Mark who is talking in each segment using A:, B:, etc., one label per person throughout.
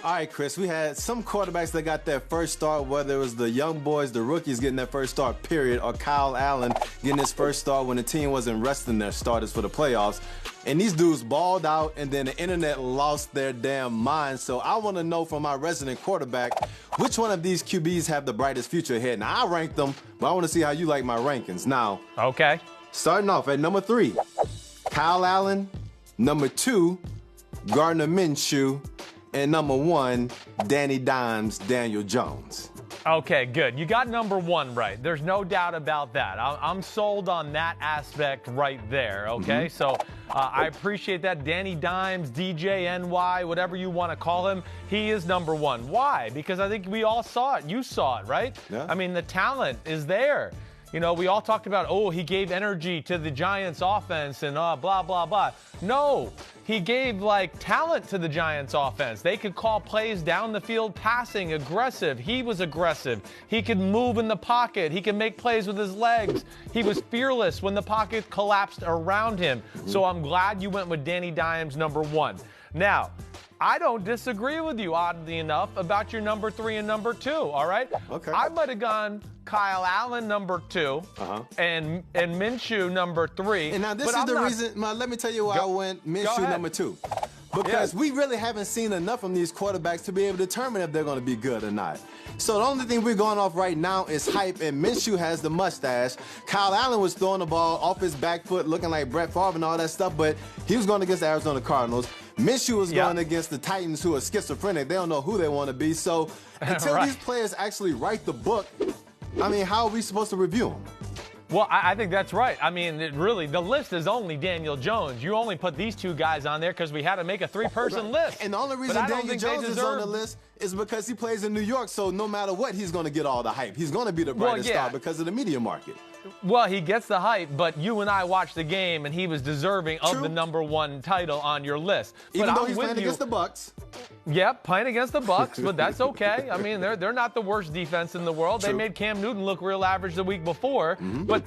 A: All right, Chris, we had some quarterbacks that got their first start, whether it was the young boys, the rookies getting their first start, period, or Kyle Allen getting his first start when the team wasn't resting their starters for the playoffs. And these dudes balled out, and then the internet lost their damn mind. So I want to know from my resident quarterback, which one of these QBs have the brightest future ahead? Now, I ranked them, but I want to see how you like my rankings. Now,
B: okay.
A: Starting off at number 3, Kyle Allen. Number 2, Gardner Minshew. And number 1, Danny Dimes, Daniel Jones.
B: Okay, good. You got number 1 right. There's no doubt about that. I'm sold on that aspect right there, okay? So I appreciate that. Danny Dimes, DJ, NY, whatever you want to call him, he is number 1. Why? Because I think we all saw it. You saw it, right?
A: Yeah.
B: I mean, the talent is there. You know, we all talked about, oh, he gave energy to the Giants offense and blah, blah, blah. No, he gave, talent to the Giants offense. They could call plays down the field, passing, aggressive. He was aggressive. He could move in the pocket. He could make plays with his legs. He was fearless when the pocket collapsed around him. So I'm glad you went with Danny Dimes, number 1. Now, I don't disagree with you, oddly enough, about your number 3 and number 2, all right?
A: Okay.
B: I might have gone Kyle Allen, number 2, and Minshew, number 3.
A: And now this is the reason, let me tell you why I went Minshew, number 2. Because we really haven't seen enough from these quarterbacks to be able to determine if they're going to be good or not. So the only thing we're going off right now is hype, and Minshew has the mustache. Kyle Allen was throwing the ball off his back foot looking like Brett Favre and all that stuff, but he was going against the Arizona Cardinals. Minshew was going against the Titans, who are schizophrenic. They don't know who they want to be. So until these players actually write the book, I mean, how are we supposed to review them?
B: Well, I think that's right. I mean, really, the list is only Daniel Jones. You only put these 2 guys on there because we had to make a 3-person list.
A: And the only reason Daniel Jones is on the list is because he plays in New York, so no matter what, he's going to get all the hype. He's going to be the brightest star because of the media market.
B: Well, he gets the hype, but you and I watched the game, and he was deserving of the number 1 title on your list.
A: Even though he's playing against the Bucs.
B: Yep, playing against the Bucs, but that's okay. I mean, they're not the worst defense in the world. They made Cam Newton look real average the week before. But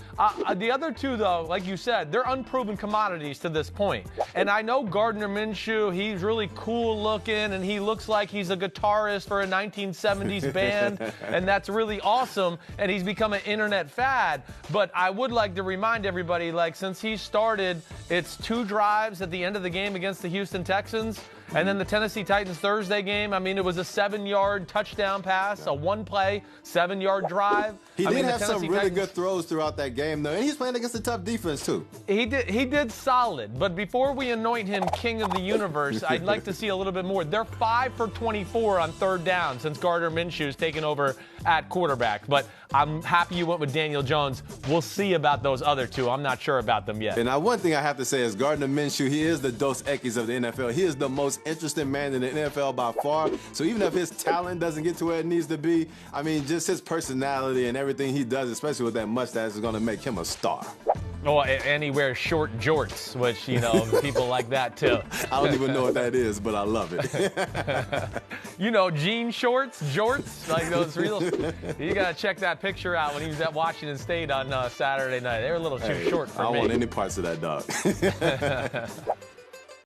B: the other 2, though, like you said, they're unproven commodities to this point. And I know Gardner Minshew, he's really cool looking, and he looks like he's a guitarist for a 1970s band, and that's really awesome, and he's become an internet fad. But I would like to remind everybody, since he started, it's 2 drives at the end of the game against the Houston Texans. And then the Tennessee Titans Thursday game, I mean, it was a 7-yard touchdown pass, a 1-play, 7-yard drive.
A: He did have some really good throws throughout that game, though. And he's playing against a tough defense, too.
B: He did solid. But before we anoint him king of the universe, I'd like to see a little bit more. They're 5 for 24 on 3rd down since Gardner Minshew's taken over at quarterback. But I'm happy you went with Daniel Jones. We'll see about those other 2. I'm not sure about them yet.
A: And now one thing I have to say is Gardner Minshew, he is the Dos Equis of the NFL. He is the most interesting man in the NFL by far. So even if his talent doesn't get to where it needs to be, I mean, just his personality and everything he does, especially with that mustache, is going to make him a star.
B: Oh, and he wears short jorts, which, people like that, too.
A: I don't even know what that is, but I love it.
B: Jean shorts, jorts, like those real. You got to check that picture out when he was at Washington State on Saturday night. They were a little too short for me.
A: I don't want any parts of that, dog.